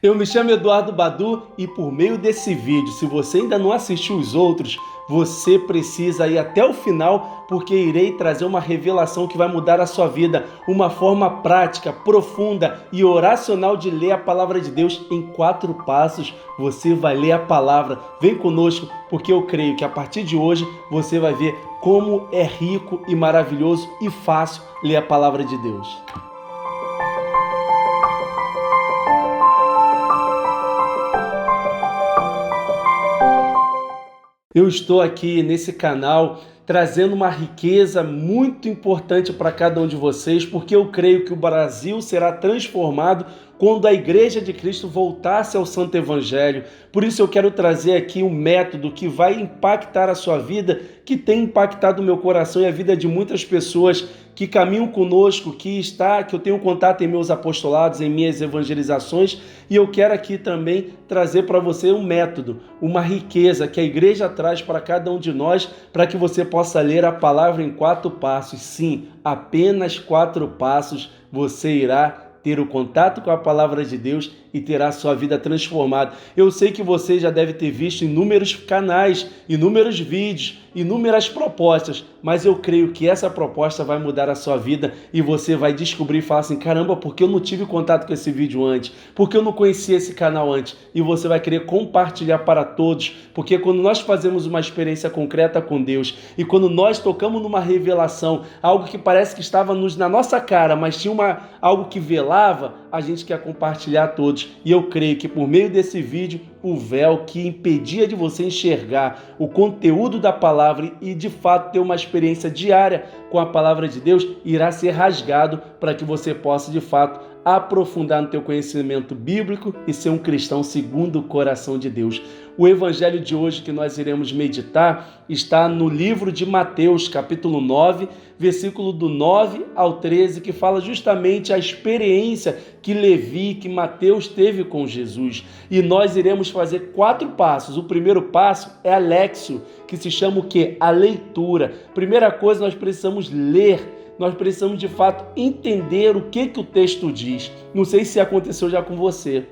Eu me chamo Eduardo Badu e por meio desse vídeo, se você ainda não assistiu os outros, você precisa ir até o final, porque irei trazer uma revelação que vai mudar a sua vida, uma forma prática, profunda e oracional de ler a palavra de Deus em 4 passos. Você vai ler a palavra, vem conosco, porque eu creio que a partir de hoje você vai ver como é rico e maravilhoso e fácil ler a palavra de Deus. Eu estou aqui nesse canal trazendo uma riqueza muito importante para cada um de vocês, porque eu creio que o Brasil será transformado quando a Igreja de Cristo voltasse ao Santo Evangelho. Por isso eu quero trazer aqui um método que vai impactar a sua vida, que tem impactado o meu coração e a vida de muitas pessoas que caminham conosco, que eu tenho contato em meus apostolados, em minhas evangelizações, e eu quero aqui também trazer para você um método, uma riqueza que a igreja traz para cada um de nós, para que você possa ler a palavra em 4 passos. Sim, apenas 4 passos você irá ter o contato com a palavra de Deus e terá sua vida transformada. Eu sei que você já deve ter visto inúmeros canais, inúmeros vídeos, inúmeras propostas, mas eu creio que essa proposta vai mudar a sua vida e você vai descobrir e falar assim, caramba, por que eu não tive contato com esse vídeo antes? Por que eu não conhecia esse canal antes? E você vai querer compartilhar para todos, porque quando nós fazemos uma experiência concreta com Deus e quando nós tocamos numa revelação, algo que parece que estava na nossa cara, mas tinha algo que velava, a gente quer compartilhar a todos. E eu creio que por meio desse vídeo, o véu que impedia de você enxergar o conteúdo da palavra e de fato ter uma experiência diária com a palavra de Deus, irá ser rasgado para que você possa de fato aprofundar no teu conhecimento bíblico e ser um cristão segundo o coração de Deus. O evangelho de hoje que nós iremos meditar está no livro de Mateus, capítulo 9, versículo do 9 ao 13, que fala justamente a experiência que Levi, que Mateus teve com Jesus. E nós iremos fazer 4 passos. O primeiro passo é a Lexio, que se chama o quê? A leitura. Primeira coisa, nós precisamos ler. Nós precisamos de fato entender o que o texto diz. Não sei se aconteceu já com você,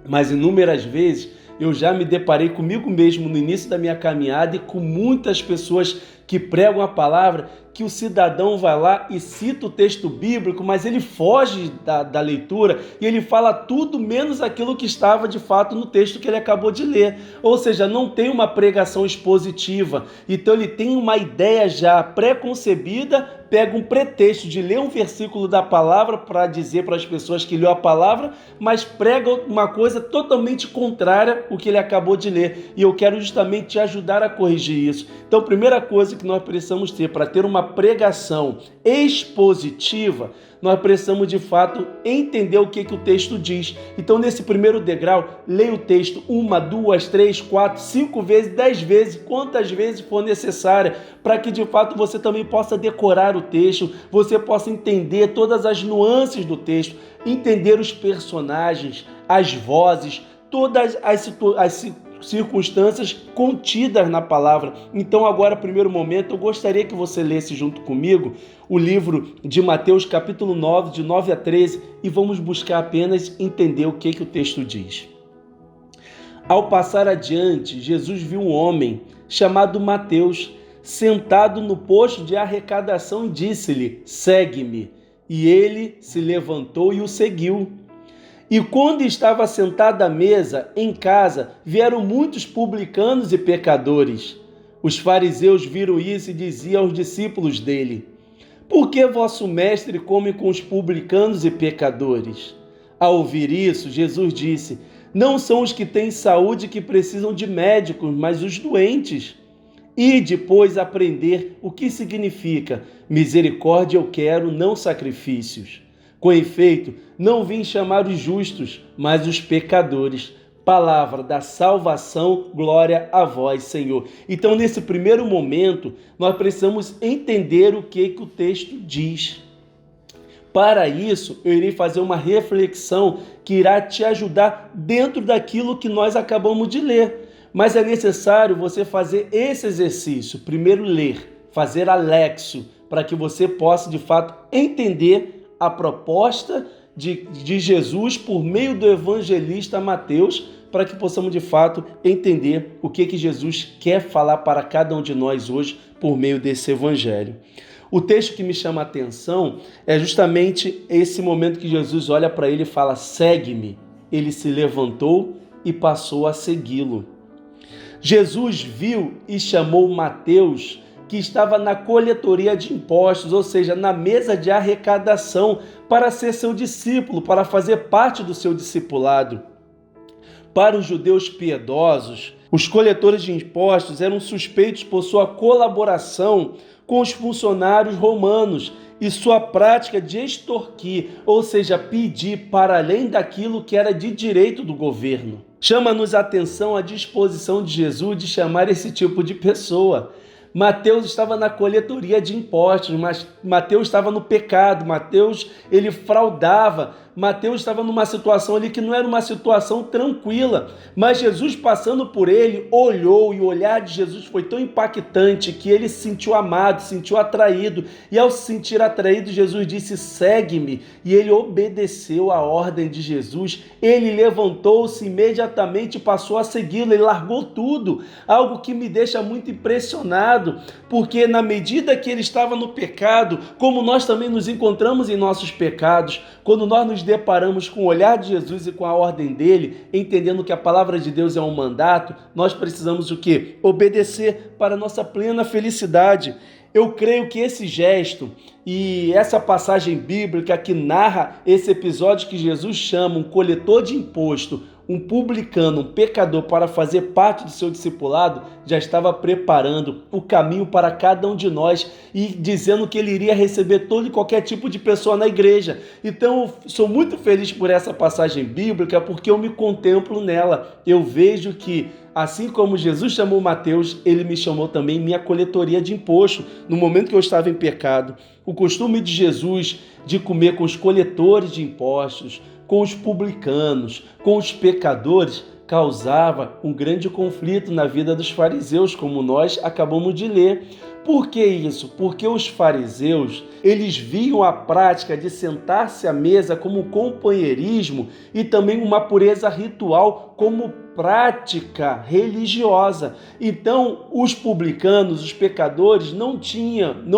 mas inúmeras vezes eu já me deparei comigo mesmo no início da minha caminhada e com muitas pessoas que pregam a palavra, que o cidadão vai lá e cita o texto bíblico, mas ele foge da leitura e ele fala tudo menos aquilo que estava de fato no texto que ele acabou de ler. Ou seja, não tem uma pregação expositiva. Então ele tem uma ideia já pré-concebida, pega um pretexto de ler um versículo da palavra para dizer para as pessoas que leu a palavra, mas prega uma coisa totalmente contrária ao que ele acabou de ler. E eu quero justamente te ajudar a corrigir isso. Então, a primeira coisa que nós precisamos ter para ter uma pregação expositiva, nós precisamos de fato entender o que o texto diz. Então, nesse primeiro degrau, leia o texto 1, 2, 3, 4, 5 vezes, 10 vezes, quantas vezes for necessária, para que de fato você também possa decorar o texto, você possa entender todas as nuances do texto, entender os personagens, as vozes, todas as circunstâncias contidas na palavra. Então agora, primeiro momento, eu gostaria que você lesse junto comigo o livro de Mateus, capítulo 9, de 9 a 13, e vamos buscar apenas entender o que o texto diz. Ao passar adiante, Jesus viu um homem chamado Mateus, sentado no posto de arrecadação e disse-lhe, segue-me. E ele se levantou e o seguiu. E quando estava sentado à mesa, em casa, vieram muitos publicanos e pecadores. Os fariseus viram isso e diziam aos discípulos dele, por que vosso mestre come com os publicanos e pecadores? Ao ouvir isso, Jesus disse, não são os que têm saúde que precisam de médicos, mas os doentes. E depois aprender o que significa misericórdia eu quero, não sacrifícios. Com efeito, não vim chamar os justos, mas os pecadores. Palavra da salvação, glória a vós, Senhor. Então, nesse primeiro momento, nós precisamos entender o que o texto diz. Para isso, eu irei fazer uma reflexão que irá te ajudar dentro daquilo que nós acabamos de ler. Mas é necessário você fazer esse exercício. Primeiro ler, fazer a Lexio, para que você possa, de fato, entender a proposta de Jesus por meio do evangelista Mateus, para que possamos de fato entender o que Jesus quer falar para cada um de nós hoje por meio desse evangelho. O texto que me chama a atenção é justamente esse momento que Jesus olha para ele e fala: segue-me. Ele se levantou e passou a segui-lo. Jesus viu e chamou Mateus, que estava na coletoria de impostos, ou seja, na mesa de arrecadação, para ser seu discípulo, para fazer parte do seu discipulado. Para os judeus piedosos, os coletores de impostos eram suspeitos por sua colaboração com os funcionários romanos e sua prática de extorquir, ou seja, pedir para além daquilo que era de direito do governo. Chama-nos a atenção a disposição de Jesus de chamar esse tipo de pessoa. Mateus estava na coletoria de impostos, mas Mateus estava no pecado, Mateus ele fraudava, Mateus estava numa situação ali que não era uma situação tranquila, mas Jesus passando por ele, olhou, e o olhar de Jesus foi tão impactante que ele se sentiu amado, se sentiu atraído, e ao se sentir atraído, Jesus disse: segue-me, e ele obedeceu a ordem de Jesus, ele levantou-se imediatamente e passou a segui-lo, ele largou tudo, algo que me deixa muito impressionado, porque na medida que ele estava no pecado, como nós também nos encontramos em nossos pecados, quando nós nos deparamos com o olhar de Jesus e com a ordem dele, entendendo que a palavra de Deus é um mandato, nós precisamos o quê? Obedecer para a nossa plena felicidade. Eu creio que esse gesto e essa passagem bíblica que narra esse episódio que Jesus chama um coletor de imposto, um publicano, um pecador, para fazer parte do seu discipulado, já estava preparando o caminho para cada um de nós e dizendo que ele iria receber todo e qualquer tipo de pessoa na igreja. Então eu sou muito feliz por essa passagem bíblica, porque eu me contemplo nela. Eu vejo que, assim como Jesus chamou Mateus, ele me chamou também minha coletoria de imposto, no momento que eu estava em pecado. O costume de Jesus de comer com os coletores de impostos, com os publicanos, com os pecadores, causava um grande conflito na vida dos fariseus, como nós acabamos de ler. Por que isso? Porque os fariseus, eles viam a prática de sentar-se à mesa como companheirismo e também uma pureza ritual como prática religiosa. Então, os publicanos, os pecadores, não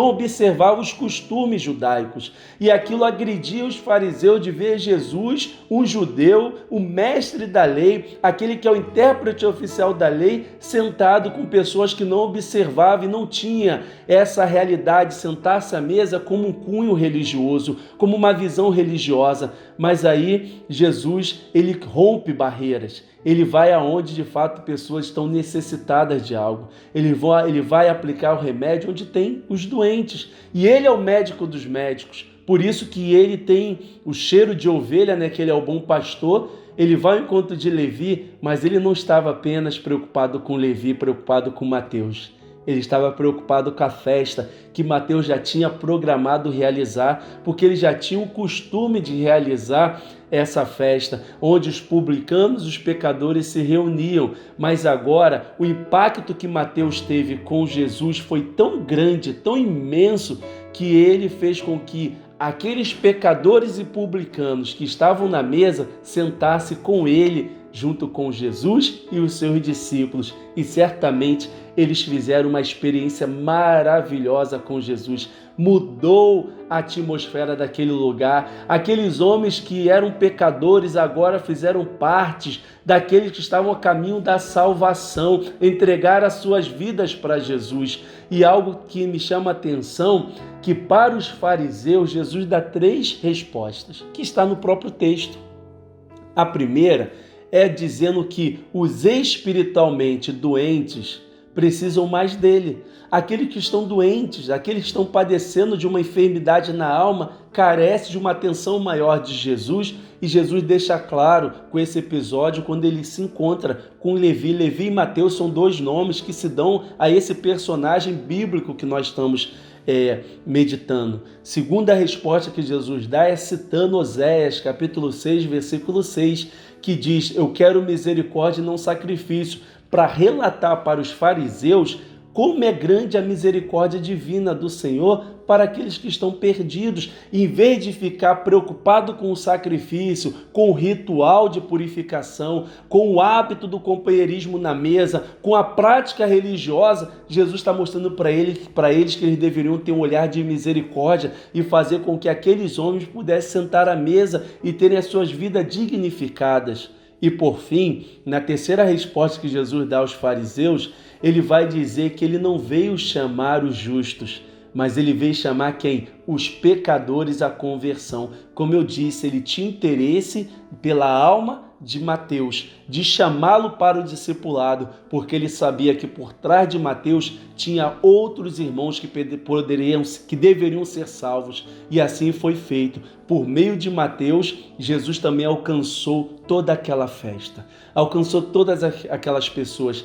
observavam os costumes judaicos. E aquilo agredia os fariseus de ver Jesus, um judeu, o mestre da lei, aquele que é o intérprete oficial da lei, sentado com pessoas que não observavam e não tinha essa realidade, sentar-se à mesa como um cunho religioso, como uma visão religiosa. Mas aí Jesus, ele rompe barreiras. Ele vai aonde de fato pessoas estão necessitadas de algo. Ele vai aplicar o remédio onde tem os doentes. E ele é o médico dos médicos. Por isso que ele tem o cheiro de ovelha, né? Que ele é o bom pastor. Ele vai ao encontro de Levi, mas ele não estava apenas preocupado com Levi, preocupado com Mateus. Ele estava preocupado com a festa que Mateus já tinha programado realizar, porque ele já tinha o costume de realizar essa festa, onde os publicanos e os pecadores se reuniam. Mas agora, o impacto que Mateus teve com Jesus foi tão grande, tão imenso, que ele fez com que aqueles pecadores e publicanos que estavam na mesa sentassem com ele, junto com Jesus e os seus discípulos, e certamente eles fizeram uma experiência maravilhosa com Jesus. Mudou a atmosfera daquele lugar. Aqueles homens que eram pecadores agora fizeram parte daqueles que estavam a caminho da salvação, entregaram as suas vidas para Jesus. E algo que me chama a atenção, que para os fariseus Jesus dá 3 respostas, que está no próprio texto. A primeira é dizendo que os espiritualmente doentes precisam mais dele. Aqueles que estão doentes, aqueles que estão padecendo de uma enfermidade na alma, carecem de uma atenção maior de Jesus, e Jesus deixa claro com esse episódio quando ele se encontra com Levi. Levi e Mateus são 2 nomes que se dão a esse personagem bíblico que nós estamos meditando. Segunda resposta que Jesus dá é citando Oséias, capítulo 6, versículo 6, que diz: eu quero misericórdia e não sacrifício, para relatar para os fariseus Como é grande a misericórdia divina do Senhor para aqueles que estão perdidos. Em vez de ficar preocupado com o sacrifício, com o ritual de purificação, com o hábito do companheirismo na mesa, com a prática religiosa, Jesus está mostrando para eles que eles deveriam ter um olhar de misericórdia e fazer com que aqueles homens pudessem sentar à mesa e terem as suas vidas dignificadas. E por fim, na terceira resposta que Jesus dá aos fariseus, ele vai dizer que ele não veio chamar os justos, mas ele veio chamar quem? Os pecadores à conversão. Como eu disse, ele tinha interesse pela alma de Mateus, de chamá-lo para o discipulado, porque ele sabia que por trás de Mateus tinha outros irmãos que deveriam ser salvos. E assim foi feito. Por meio de Mateus, Jesus também alcançou toda aquela festa, alcançou todas aquelas pessoas.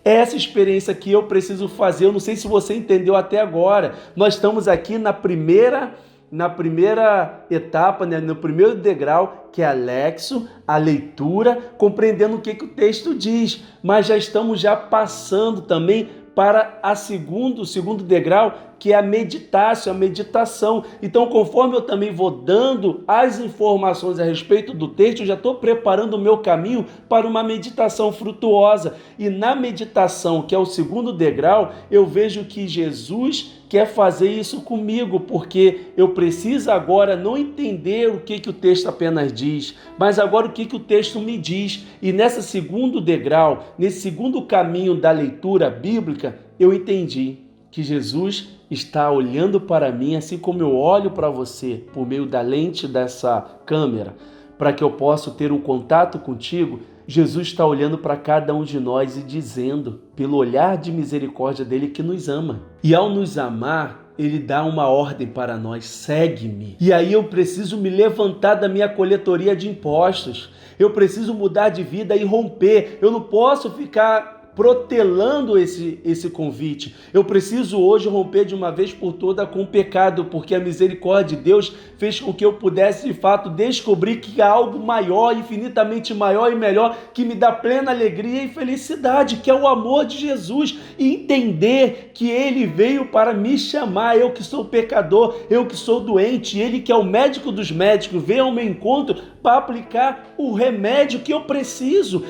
Essa experiência que eu preciso fazer, eu não sei se você entendeu até agora. Nós estamos aqui na primeira etapa, né, no primeiro degrau, que é anexo, a leitura, compreendendo o que o texto diz. Mas já estamos passando também para o segundo degrau, que é a meditação. Então, conforme eu também vou dando as informações a respeito do texto, eu já estou preparando o meu caminho para uma meditação frutuosa. E na meditação, que é o segundo degrau, eu vejo que Jesus quer fazer isso comigo, porque eu preciso agora não entender o que o texto apenas diz, mas agora o que o texto me diz. E nesse segundo degrau, nesse segundo caminho da leitura bíblica, eu entendi que Jesus está olhando para mim, assim como eu olho para você por meio da lente dessa câmera, para que eu possa ter um contato contigo. Jesus está olhando para cada um de nós e dizendo, pelo olhar de misericórdia dele, que nos ama. E ao nos amar, ele dá uma ordem para nós: segue-me. E aí eu preciso me levantar da minha coletoria de impostos. Eu preciso mudar de vida e romper. Eu não posso ficar protelando esse convite. Eu preciso hoje romper de uma vez por toda com o pecado, porque a misericórdia de Deus fez com que eu pudesse de fato descobrir que há algo maior, infinitamente maior e melhor, que me dá plena alegria e felicidade, que é o amor de Jesus, e entender que ele veio para me chamar, eu que sou pecador, eu que sou doente, ele que é o médico dos médicos, veio ao meu encontro para aplicar o remédio que eu preciso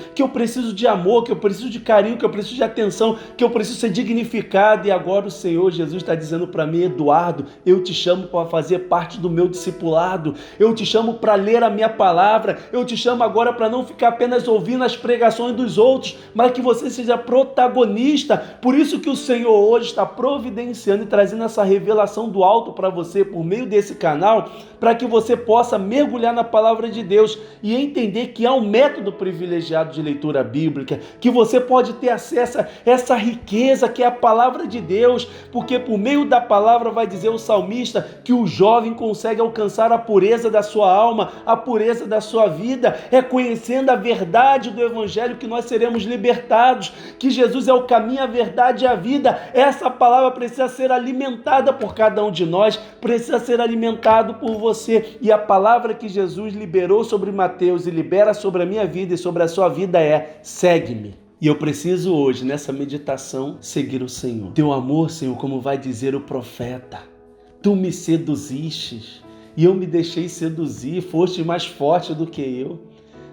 de amor, que eu preciso de carinho, que eu preciso de atenção, que eu preciso ser dignificado. E agora o Senhor Jesus está dizendo para mim: Eduardo, eu te chamo para fazer parte do meu discipulado, eu te chamo para ler a minha palavra, eu te chamo agora para não ficar apenas ouvindo as pregações dos outros, mas que você seja protagonista. Por isso que o Senhor hoje está providenciando e trazendo essa revelação do alto para você por meio desse canal, para que você possa mergulhar na palavra de Deus e entender que há um método privilegiado de leitura bíblica, que você pode ter acesso a essa riqueza que é a palavra de Deus, porque por meio da palavra, vai dizer o salmista, que o jovem consegue alcançar a pureza da sua alma, a pureza da sua vida. É conhecendo a verdade do evangelho que nós seremos libertados, que Jesus é o caminho, a verdade e a vida. Essa palavra precisa ser alimentada por cada um de nós, precisa ser alimentado por você. E a palavra que Jesus liberou sobre Mateus e libera sobre a minha vida e sobre a sua vida é: segue-me. E eu preciso hoje, nessa meditação, seguir o Senhor. Teu amor, Senhor, como vai dizer o profeta, tu me seduzistes e eu me deixei seduzir, foste mais forte do que eu.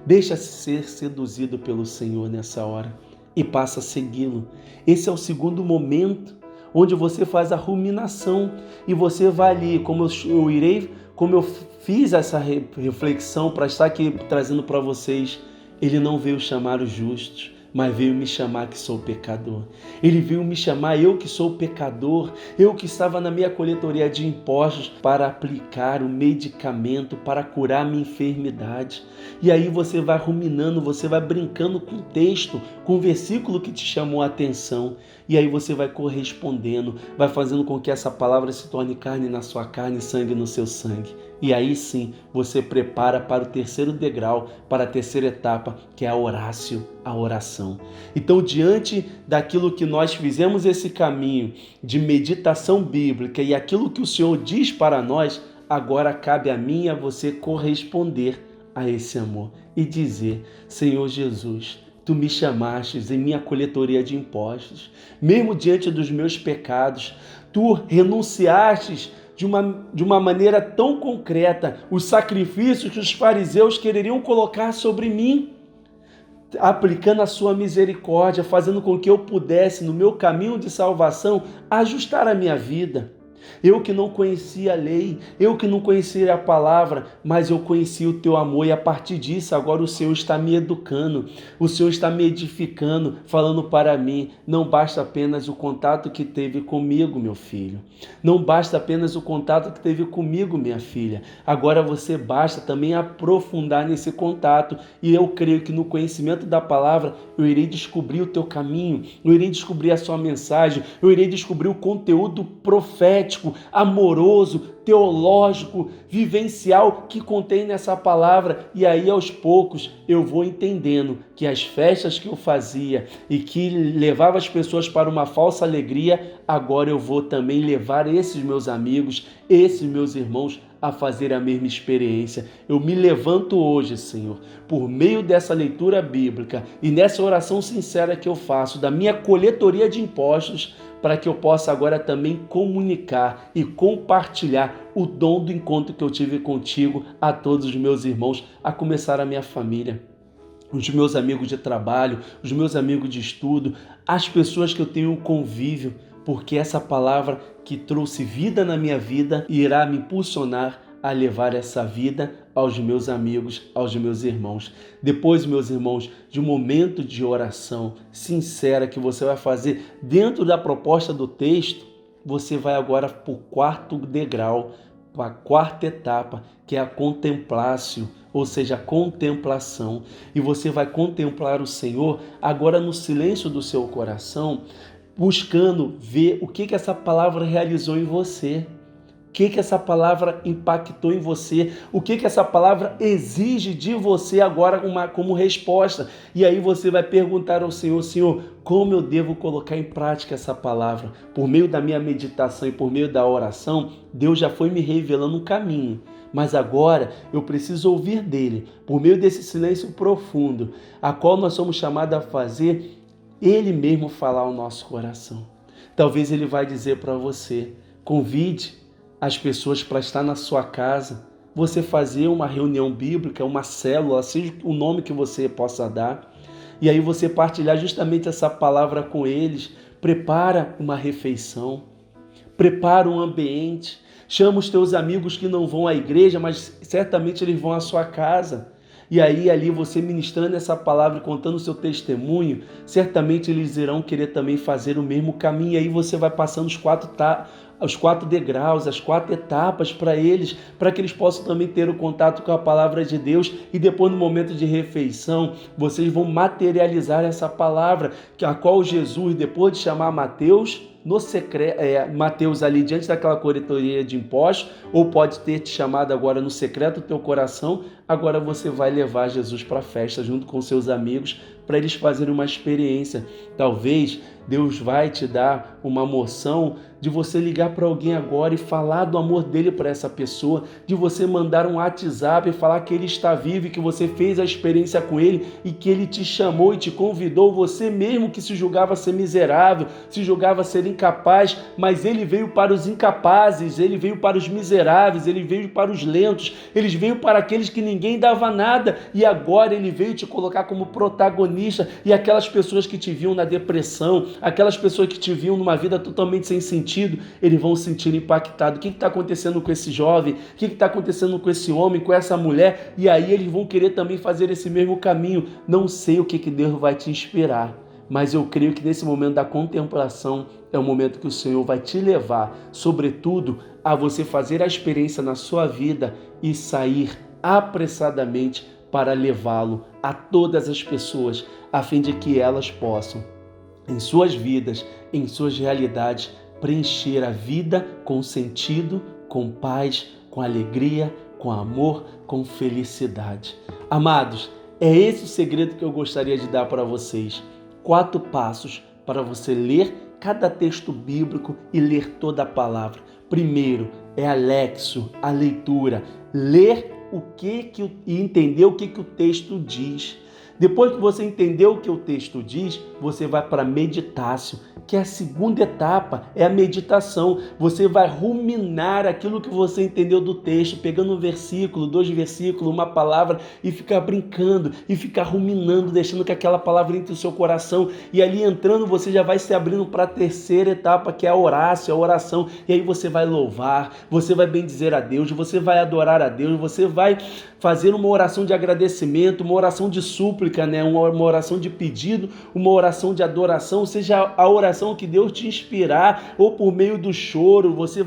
Deixa-se ser seduzido pelo Senhor nessa hora e passa a segui-lo. Esse é o segundo momento onde você faz a ruminação e você vai ali, como eu fiz essa reflexão para estar aqui trazendo para vocês. Ele não veio chamar os justos, mas veio me chamar que sou pecador. Ele veio me chamar, eu que sou pecador, eu que estava na minha coletoria de impostos, para aplicar o medicamento, para curar minha enfermidade. E aí você vai ruminando, você vai brincando com o texto, com o versículo que te chamou a atenção. E aí você vai correspondendo, vai fazendo com que essa palavra se torne carne na sua carne e sangue no seu sangue. E aí sim, você prepara para o terceiro degrau, para a terceira etapa, que é a orácio, a oração. Então, diante daquilo que nós fizemos esse caminho de meditação bíblica e aquilo que o Senhor diz para nós, agora cabe a mim e a você corresponder a esse amor e dizer: Senhor Jesus, Tu me chamastes em minha coletoria de impostos, mesmo diante dos meus pecados. Tu renunciastes de uma maneira tão concreta os sacrifícios que os fariseus quereriam colocar sobre mim, aplicando a sua misericórdia, fazendo com que eu pudesse, no meu caminho de salvação, ajustar a minha vida. Eu que não conhecia a lei, eu que não conhecia a palavra, mas eu conheci o teu amor e a partir disso agora o Senhor está me educando, o Senhor está me edificando, falando para mim, não basta apenas o contato que teve comigo, meu filho, não basta apenas o contato que teve comigo, minha filha, agora você basta também aprofundar nesse contato e eu creio que no conhecimento da palavra eu irei descobrir o teu caminho, eu irei descobrir a sua mensagem, eu irei descobrir o conteúdo profético, amoroso, teológico, vivencial que contém nessa palavra e aí aos poucos eu vou entendendo que as festas que eu fazia e que levava as pessoas para uma falsa alegria, agora eu vou também levar esses meus amigos, esses meus irmãos a fazer a mesma experiência. Eu me levanto hoje, Senhor, por meio dessa leitura bíblica e nessa oração sincera que eu faço da minha coletoria de impostos, para que eu possa agora também comunicar e compartilhar o dom do encontro que eu tive contigo a todos os meus irmãos, a começar a minha família, os meus amigos de trabalho, os meus amigos de estudo, as pessoas que eu tenho convívio, porque essa palavra que trouxe vida na minha vida irá me impulsionar a levar essa vida aos meus amigos, aos meus irmãos. Depois, meus irmãos, de um momento de oração sincera que você vai fazer dentro da proposta do texto, você vai agora para o quarto degrau, para a quarta etapa, que é a contemplácio, ou seja, a contemplação. E você vai contemplar o Senhor agora no silêncio do seu coração, buscando ver o que essa palavra realizou em você. O que essa palavra impactou em você, o que essa palavra exige de você agora como resposta. E aí você vai perguntar ao Senhor, Senhor, como eu devo colocar em prática essa palavra? Por meio da minha meditação e por meio da oração, Deus já foi me revelando um caminho. Mas agora eu preciso ouvir dele, por meio desse silêncio profundo, a qual nós somos chamados a fazer, ele mesmo falar ao nosso coração. Talvez ele vai dizer para você, convide as pessoas para estar na sua casa, você fazer uma reunião bíblica, uma célula, seja o nome que você possa dar, e aí você partilhar justamente essa palavra com eles, prepara uma refeição, prepara um ambiente, chama os teus amigos que não vão à igreja, mas certamente eles vão à sua casa, e aí ali você ministrando essa palavra e contando o seu testemunho, certamente eles irão querer também fazer o mesmo caminho, e aí você vai passando os quatro degraus, as 4 etapas para eles, para que eles possam também ter o contato com a palavra de Deus e depois no momento de refeição, vocês vão materializar essa palavra, a qual Jesus, depois de chamar Mateus, no secreto, Mateus ali diante daquela coletoria de impostos, ou pode ter te chamado agora no secreto do teu coração, agora você vai levar Jesus para a festa junto com seus amigos, para eles fazerem uma experiência. Talvez Deus vai te dar uma moção de você ligar para alguém agora e falar do amor dele para essa pessoa, de você mandar um WhatsApp e falar que ele está vivo e que você fez a experiência com ele e que ele te chamou e te convidou, você mesmo que se julgava ser miserável, se julgava ser incapaz, mas ele veio para os incapazes, ele veio para os miseráveis, ele veio para os lentos, ele veio para aqueles que ninguém dava nada e agora ele veio te colocar como protagonista e aquelas pessoas que te viam na depressão, aquelas pessoas que te viam numa vida totalmente sem sentido, eles vão se sentir impactados. O que está acontecendo com esse jovem? O que está acontecendo com esse homem, com essa mulher? E aí eles vão querer também fazer esse mesmo caminho. Não sei o que Deus vai te inspirar, mas eu creio que nesse momento da contemplação é o momento que o Senhor vai te levar, sobretudo, a você fazer a experiência na sua vida e sair apressadamente para levá-lo a todas as pessoas, a fim de que elas possam, em suas vidas, em suas realidades, preencher a vida com sentido, com paz, com alegria, com amor, com felicidade. Amados, é esse o segredo que eu gostaria de dar para vocês. 4 passos para você ler cada texto bíblico e ler toda a palavra. Primeiro, é Alexo, a leitura. Ler e entender o que o texto diz. Depois que você entendeu o que o texto diz, você vai para a meditácio, que é a segunda etapa, é a meditação. Você vai ruminar aquilo que você entendeu do texto, pegando um versículo, 2 versículos, uma palavra e ficar brincando, e ficar ruminando, deixando que aquela palavra entre o seu coração, e ali entrando você já vai se abrindo para a terceira etapa, que é a horácio, a oração, e aí você vai louvar, você vai bendizer a Deus, você vai adorar a Deus, você vai fazer uma oração de agradecimento, uma oração de súplica, né? Uma oração de pedido, uma oração de adoração, seja a oração que Deus te inspirar, ou por meio do choro, você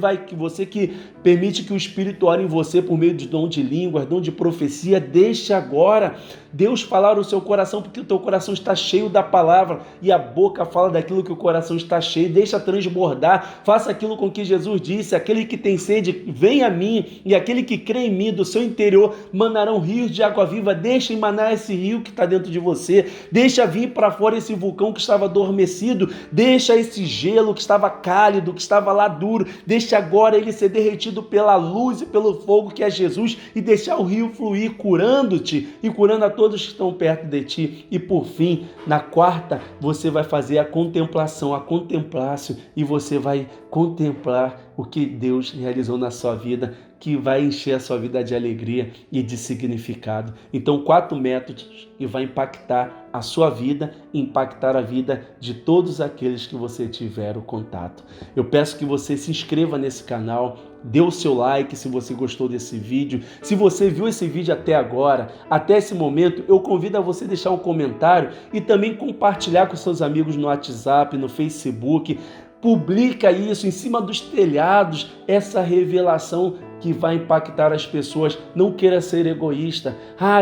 que permite que o Espírito ore em você por meio de dom de línguas, dom de profecia. Deixe agora Deus falar no seu coração, porque o teu coração está cheio da palavra, e a boca fala daquilo que o coração está cheio. Deixa transbordar, faça aquilo com que Jesus disse: aquele que tem sede, vem a mim, e aquele que crê em mim, do seu interior manarão rios de água viva. Deixa emanar esse rio que está dentro de você, deixa vir para fora esse vulcão que estava adormecido, deixa esse gelo que estava cálido, que estava lá duro, deixa agora ele ser derretido pela luz e pelo fogo que é Jesus, e deixar o rio fluir, curando-te e curando a todos que estão perto de ti. E por fim, na quarta, você vai fazer a contemplação, a contemplácio, e você vai contemplar o que Deus realizou na sua vida, que vai encher a sua vida de alegria e de significado. Então, 4 métodos que vai impactar a sua vida, impactar a vida de todos aqueles que você tiver o contato. Eu peço que você se inscreva nesse canal, dê o seu like se você gostou desse vídeo. Se você viu esse vídeo até agora, até esse momento, eu convido a você deixar um comentário e também compartilhar com seus amigos no WhatsApp, no Facebook. Publica isso em cima dos telhados, essa revelação que vai impactar as pessoas. Não queira ser egoísta.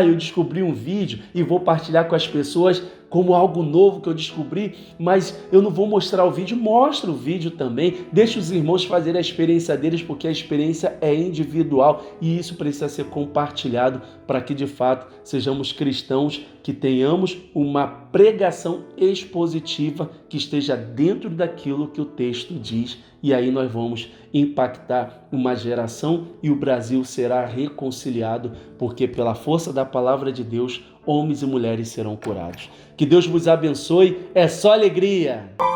Eu descobri um vídeo e vou partilhar com as pessoas como algo novo que eu descobri, mas eu não vou mostrar o vídeo. Mostra o vídeo também, deixa os irmãos fazerem a experiência deles, porque a experiência é individual e isso precisa ser compartilhado para que de fato sejamos cristãos, que tenhamos uma pregação expositiva que esteja dentro daquilo que o texto diz, e aí nós vamos impactar uma geração e o Brasil será reconciliado, porque pela força da palavra de Deus, homens e mulheres serão curados. Que Deus vos abençoe, é só alegria!